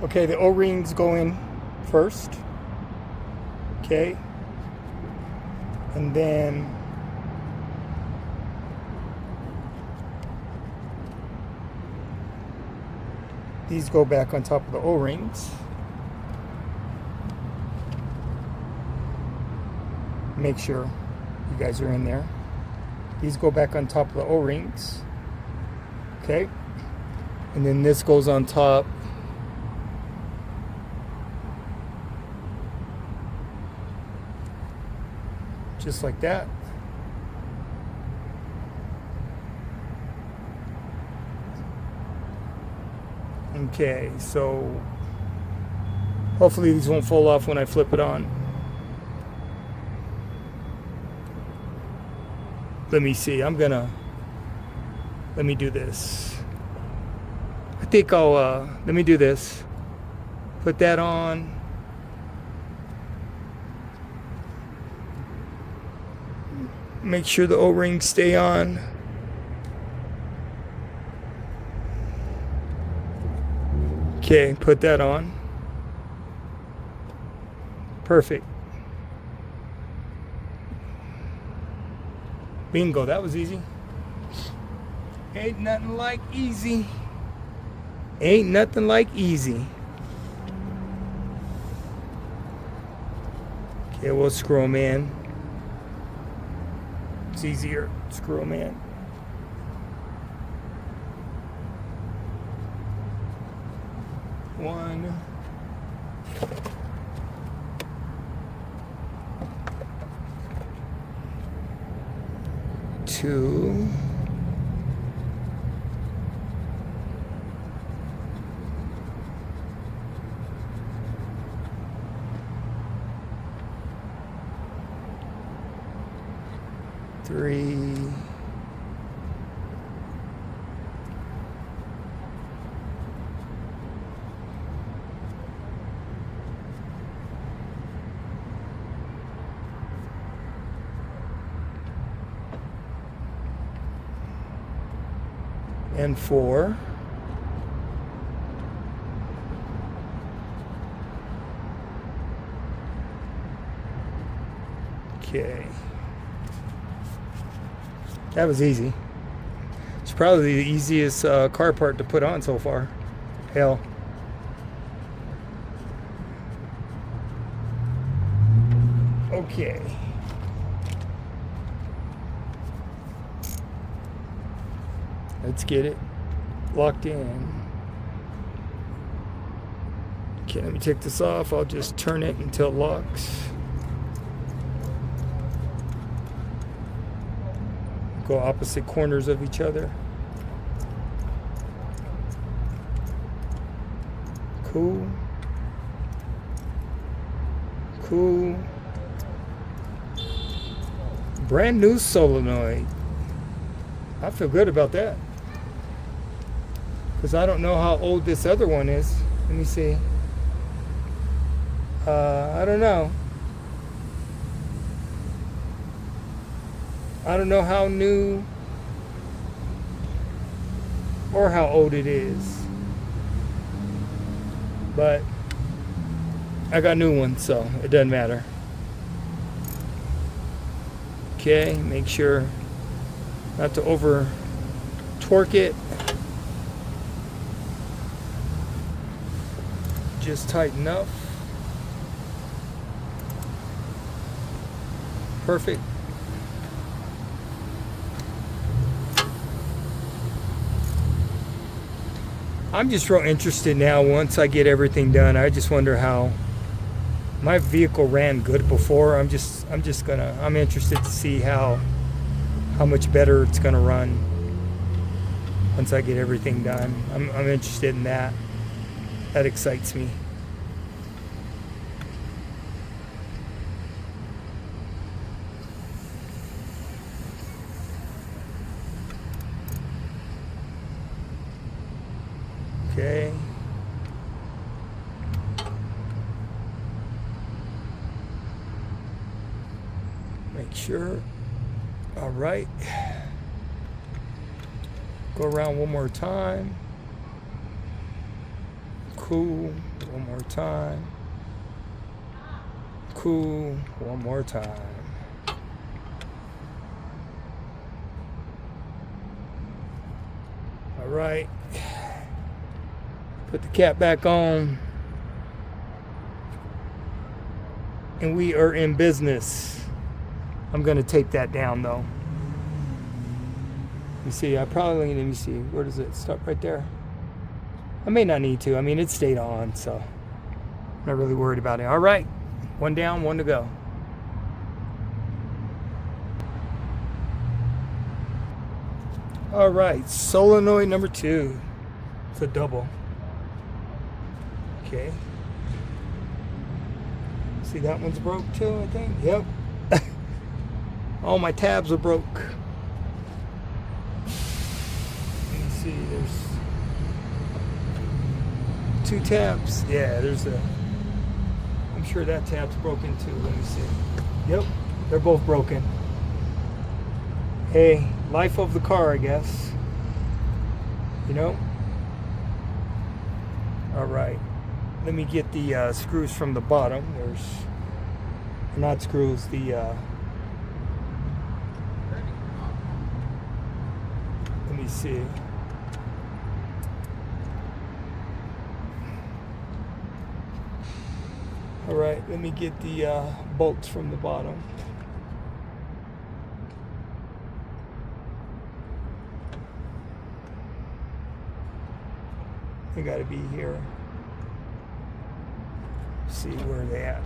Okay, the O-rings go in first. Okay. And then these go back on top of the O-rings. Make sure you guys are in there. These go back on top of the O-rings. Okay. And then this goes on top. Just like that. Okay, so hopefully these won't fall off when I flip it on. Let me see, let me do this. I think I'll, let me do this. Put that on. Make sure the O-rings stay on. Okay, put that on. Perfect. Bingo, that was easy. Ain't nothing like easy. Ain't nothing like easy. Okay, we'll screw them in. It's easier. Screw them in. One. Two. Three. And four. Okay. That was easy. It's probably the easiest car part to put on so far. Hell. Okay. Let's get it locked in. Okay, let me take this off. I'll just turn it until it locks. Go opposite corners of each other. Cool. Cool. Brand new solenoid. I feel good about that. Because I don't know how old this other one is. Let me see. I don't know. I don't know how new or how old it is. But I got new ones, so it doesn't matter. Okay, make sure not to over torque it. Just tight enough. Perfect. I'm just real interested now. Once I get everything done, I just wonder how my vehicle ran good before. I'm interested to see how much better it's gonna run once I get everything done. I'm interested in that. That excites me. Okay. Make sure. All right. Go around one more time. Cool. One more time. Cool. One more time. All right. Put the cap back on. And we are in business. I'm going to tape that down though. You see, let me see, where does it stop? Right there. I may not need to. I mean, it stayed on, so I'm not really worried about it. All right, one down, one to go. All right, solenoid number 2. It's a double. Okay. See, that one's broke too, I think. Yep. All my tabs are broke. Let me see, there's 2 tabs. Yeah, there's I'm sure that tab's broken too. Let me see. Yep, they're both broken. Hey, life of the car, I guess. You know? All right. Let me get the screws from the bottom. There's not screws, the let me see. All right, let me get the bolts from the bottom. They got to be here. See where they at.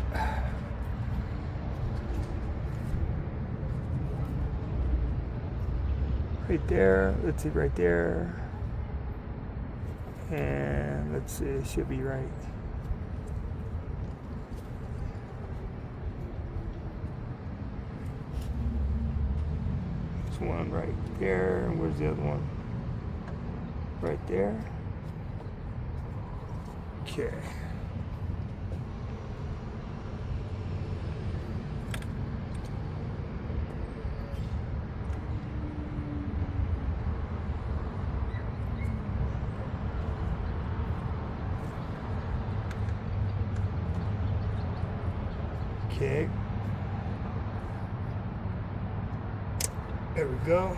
Right there. Let's see, right there. And let's see, it should be right. There's one right there. And where's the other one? Right there. Okay. Okay. There we go.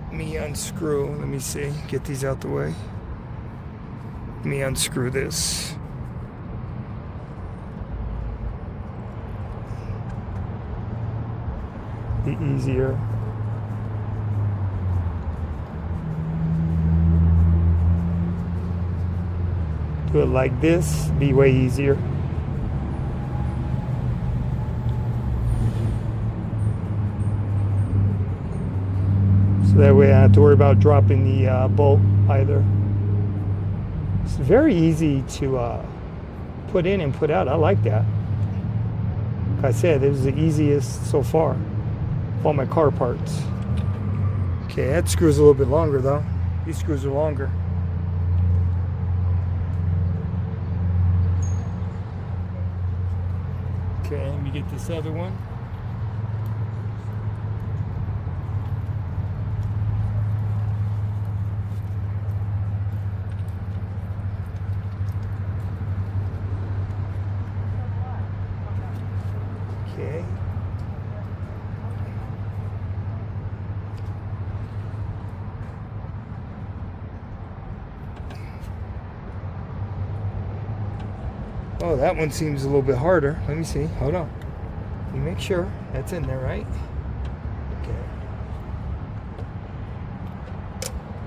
Let me unscrew. Let me see. Get these out the way. Let me unscrew this. Be easier. Do it like this, be way easier. So that way I don't have to worry about dropping the bolt either. It's very easy to put in and put out. I like that. Like I said, this is the easiest so far of all my car parts. Okay, that screw's a little bit longer though. These screws are longer. Okay, let me get this other one. Okay. Oh, that one seems a little bit harder. Let me see. Hold on. Let me make sure that's in there, right? Okay.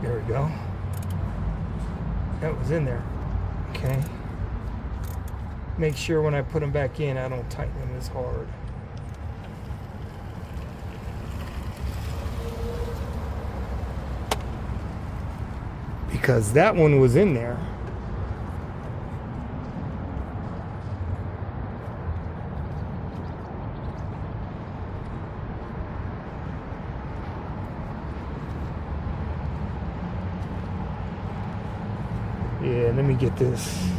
There we go. That was in there. Okay. Make sure when I put them back in, I don't tighten them as hard. Because that one was in there. Yeah, let me get this.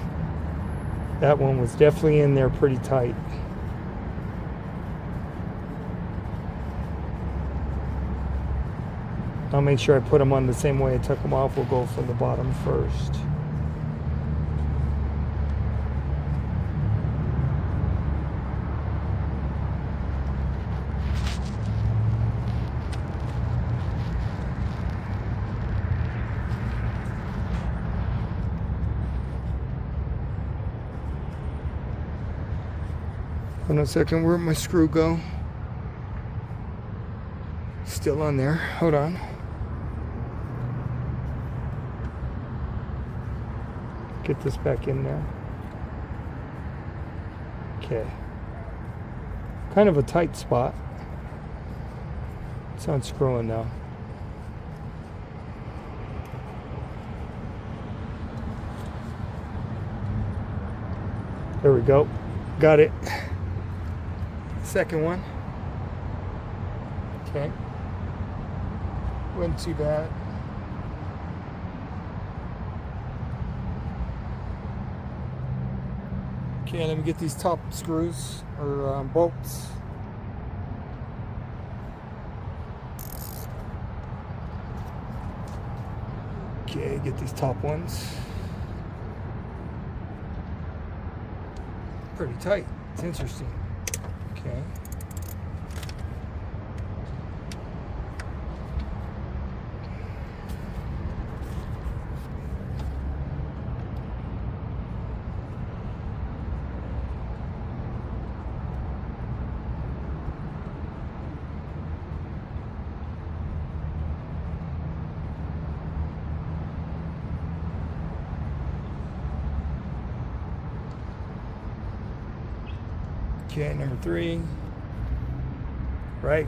That one was definitely in there pretty tight. I'll make sure I put them on the same way I took them off. We'll go from the bottom first. Hold on a second, where'd my screw go? Still on there, hold on. Get this back in there. Okay. Kind of a tight spot. It's unscrewing now. There we go. Got it. Second one. Okay. Wasn't too bad. Okay, let me get these top screws or bolts. Okay, get these top ones. Pretty tight. It's interesting. Okay. Okay, number 3, right?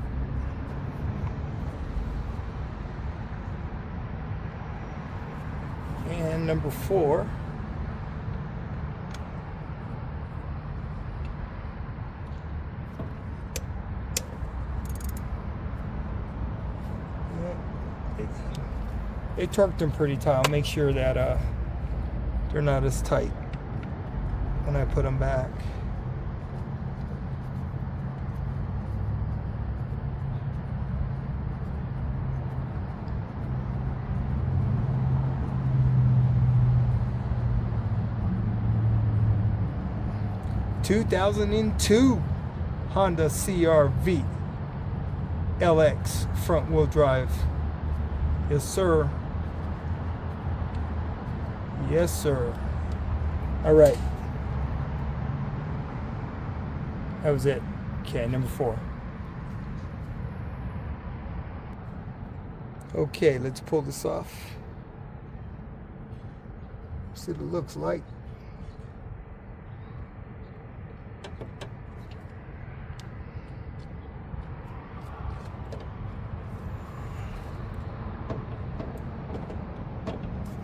And number 4. They torqued them pretty tight. I'll make sure that they're not as tight when I put them back. (2002) Honda CRV LX front wheel drive. Yes, sir. Yes, sir. All right. That was it. Okay, number 4. Okay, let's pull this off. See, it looks light.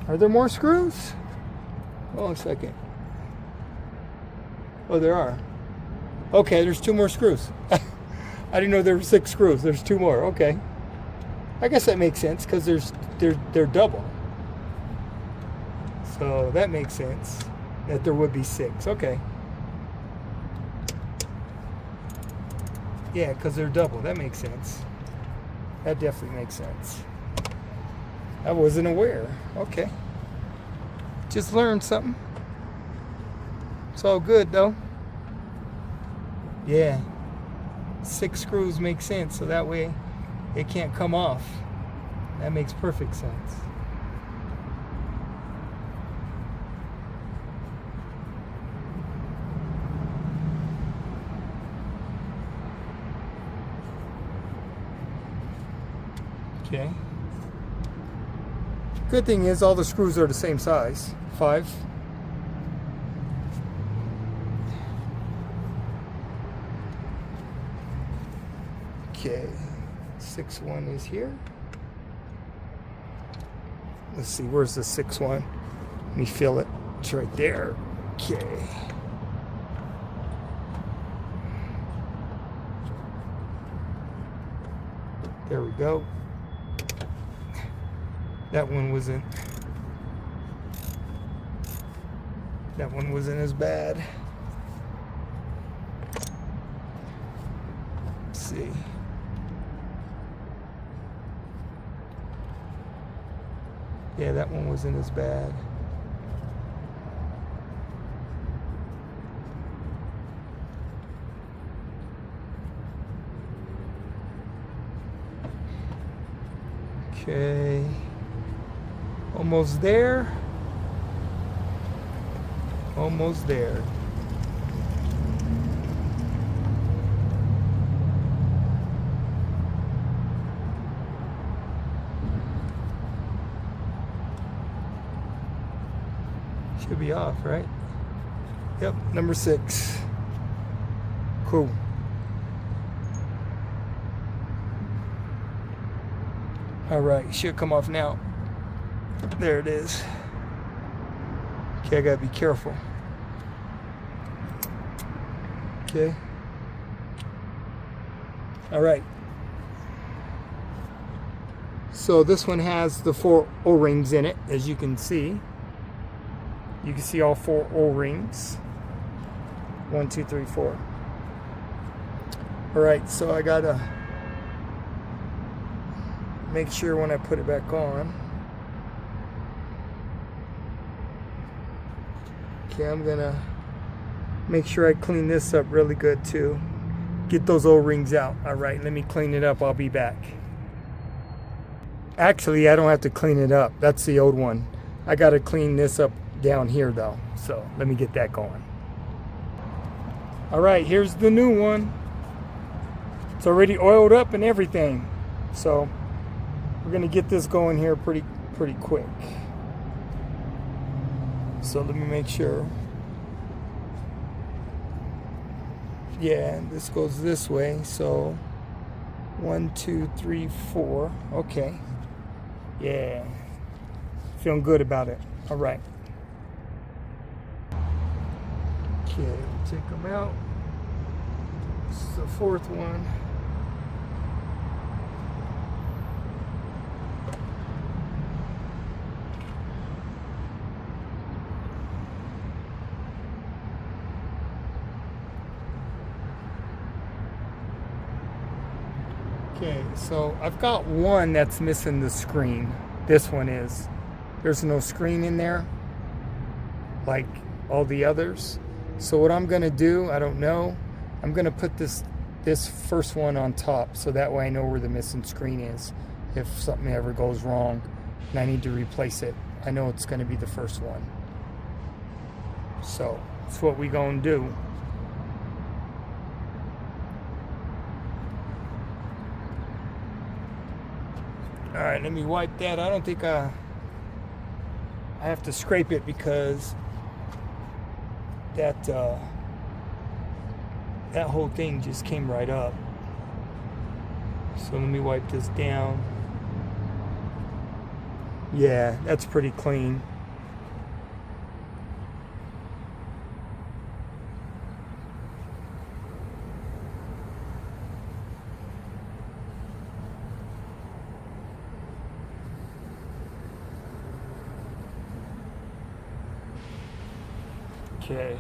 Are there more screws? Hold on a second. Oh, there are. Okay, there's 2 more screws. I didn't know there were 6 screws. There's 2 more. Okay. I guess that makes sense because they're double. So that makes sense that there would be 6. Okay. Yeah, because they're double. That makes sense. That definitely makes sense. I wasn't aware. Okay. Just learned something. It's all good though. Yeah. 6 screws make sense, so that way it can't come off. That makes perfect sense. Okay. Good thing is all the screws are the same size. 5. Okay. 6th one is here. Let's see, where's the 6th one? Let me feel it. It's right there. Okay. There we go. That one wasn't as bad. Let's see. Yeah, that one wasn't as bad. Okay, almost there. Almost there. Should be off, right? Yep, number 6. Cool. All right, should come off now. There it is. Okay, I gotta be careful. Okay. All right. So this one has the 4 O-rings in it, as you can see. You can see all 4 O-rings. 1, 2, 3, 4. All right, so I gotta make sure when I put it back on. Okay, I'm gonna make sure I clean this up really good too. Get those O-rings out. All right, let me clean it up. I'll be back. Actually, I don't have to clean it up. That's the old one. I gotta clean this up down here though. So let me get that going. All right, here's the new one. It's already oiled up and everything. So we're gonna get this going here pretty quick. So let me make sure. Yeah, this goes this way. So 1, 2, 3, 4. Okay. Yeah. Feeling good about it. All right. Okay, take them out. This is the 4th one. Okay, so I've got one that's missing the screen. This one is. There's no screen in there like all the others. So what I'm gonna do, I don't know. I'm gonna put this first one on top so that way I know where the missing screen is if something ever goes wrong and I need to replace it. I know it's gonna be the first one. So that's what we gonna do. All right, let me wipe that. I don't think I have to scrape it because that whole thing just came right up. So let me wipe this down. Yeah, that's pretty clean. Okay.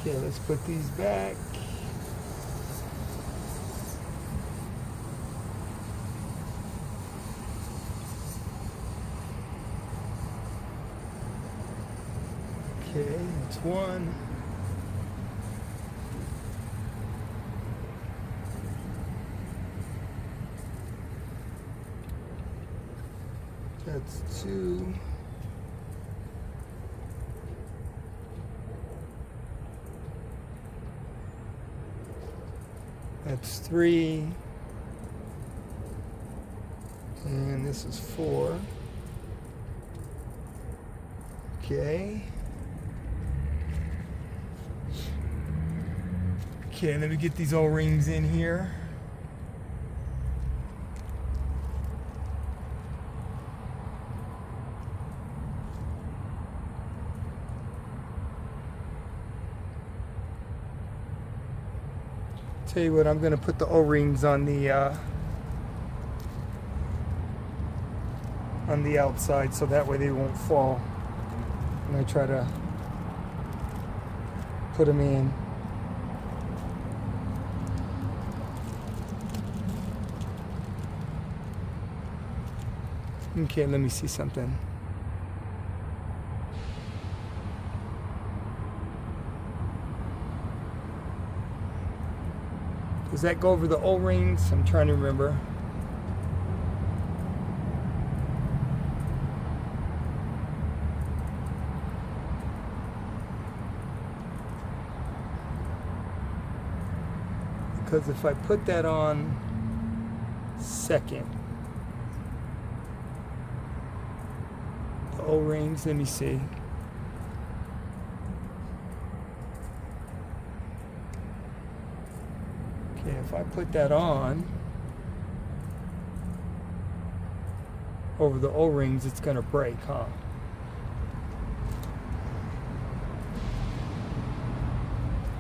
Okay, let's put these back. Okay, that's one. That's 2. That's 3. And this is 4. Okay. Okay, let me get these O-rings in here. Tell you what, I'm going to put the O-rings on the outside so that way they won't fall when I try to put them in. Okay, let me see something. Does that go over the O-rings? I'm trying to remember. Because if I put that on second, the O-rings, let me see. Okay, if I put that on over the O-rings, it's gonna break, huh?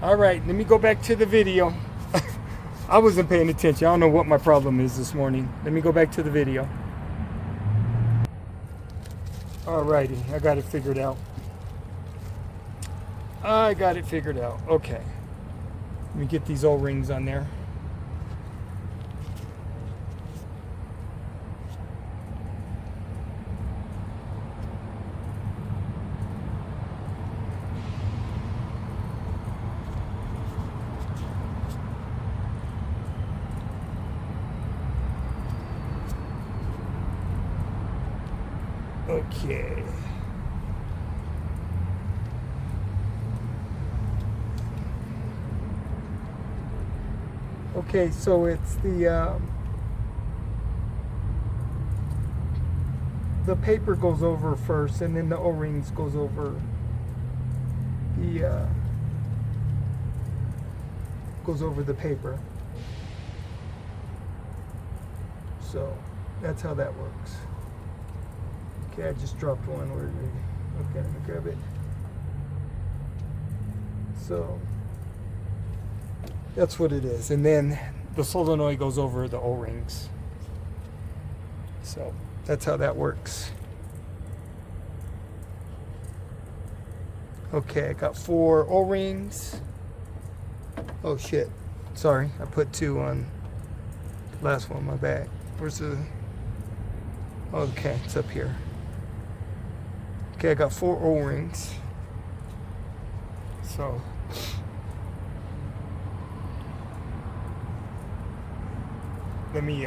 All right, let me go back to the video. I wasn't paying attention. I don't know what my problem is this morning. Let me go back to the video. Alrighty, I got it figured out. Okay. Let me get these O-rings on there. Okay. Okay, so it's the paper goes over first, and then the O-rings goes over the paper. So that's how that works. Okay, I just dropped one. Okay, let me grab it. So that's what it is. And then the solenoid goes over the O-rings. So that's how that works. Okay, I got 4 O-rings. Oh shit. Sorry, I put 2 on the last one, my bad. Where's the... Okay, it's up here. Okay, I got 4 O-rings. So let me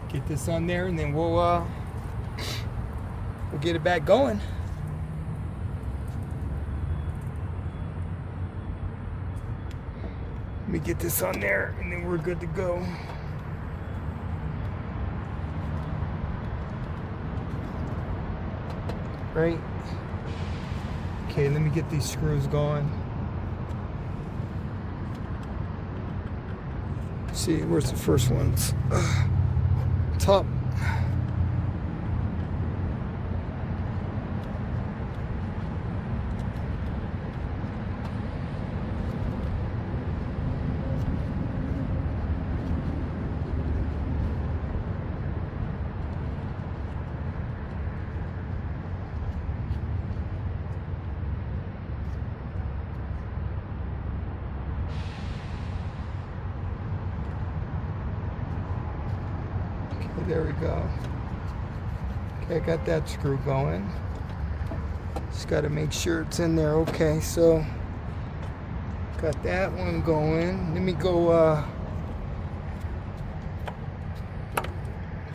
get this on there, and then we'll get it back going. Let me get this on there, and then we're good to go. Right? Okay, let me get these screws going. See, where's the first ones? Top. There we go. Okay, I got that screw going. Just got to make sure it's in there. Okay, so got that one going. Let me go.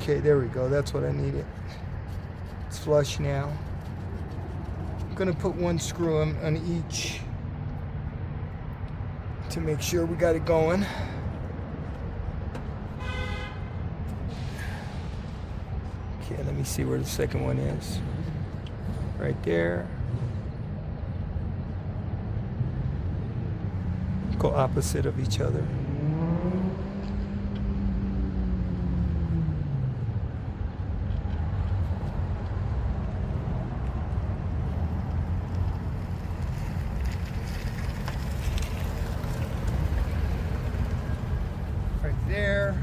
Okay, there we go. That's what I needed. It's flush now. I'm gonna put 1 screw on each to make sure we got it going. Okay, let me see where the second one is. Right there. Go opposite of each other. Right there.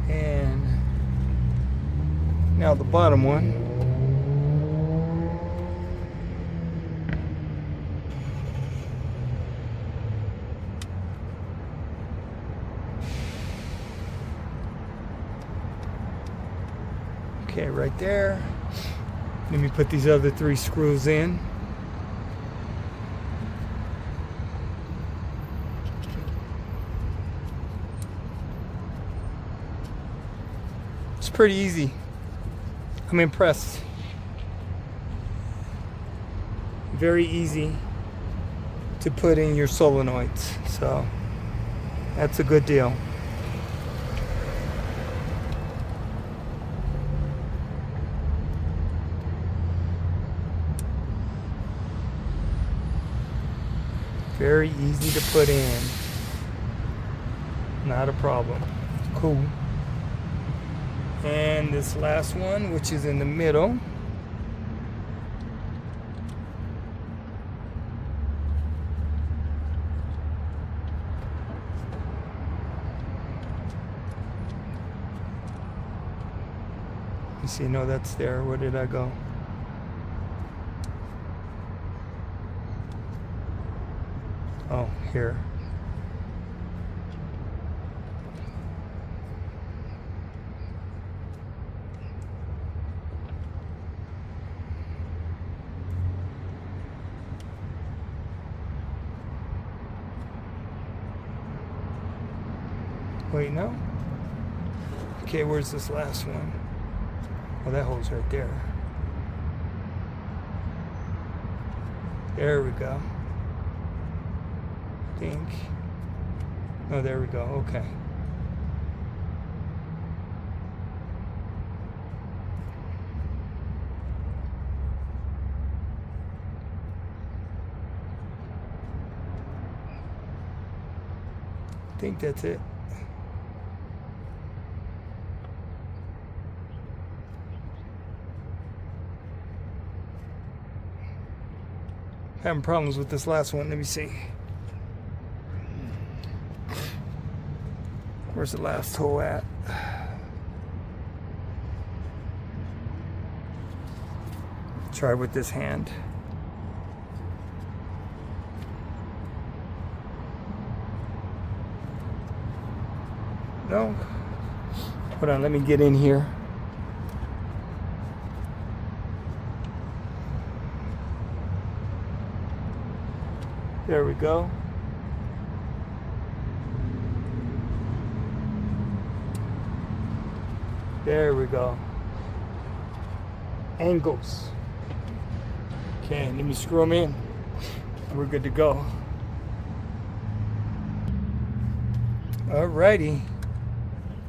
And now the bottom one. Okay, right there. Let me put these other 3 screws in. It's pretty easy. I'm impressed. Very easy to put in your solenoids, so that's a good deal. Very easy to put in. Not a problem. Cool. And this last one, which is in the middle. You see, no, that's there. Where did I go? Oh, here. Wait, no? Okay, where's this last one? Oh, that hole's right there. There we go. Think. Oh, there we go. Okay. I think that's it. Having problems with this last one. Let me see. Where's the last hole at? Try with this hand. No? Hold on, let me get in here. There we go. There we go. Angles. Okay, let me screw them in. We're good to go. Alrighty.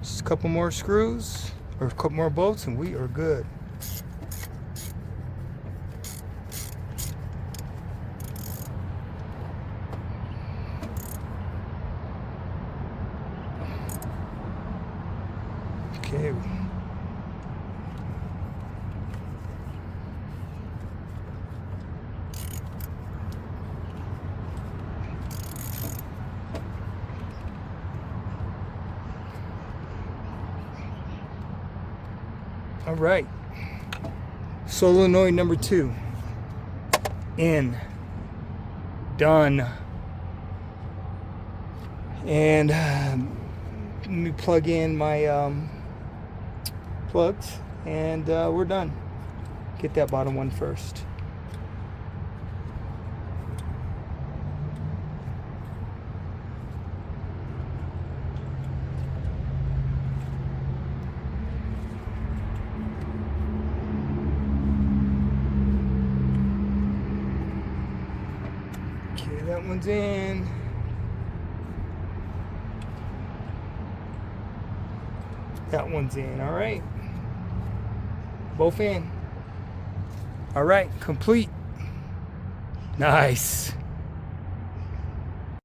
Just a couple more screws, or a couple more bolts, and we are good. Okay. All right. Solenoid number 2 in. Done. And let me plug in my plugs, and we're done. Get that bottom one first. Okay, that one's in. That one's in. All right. Both in. All right, complete. Nice.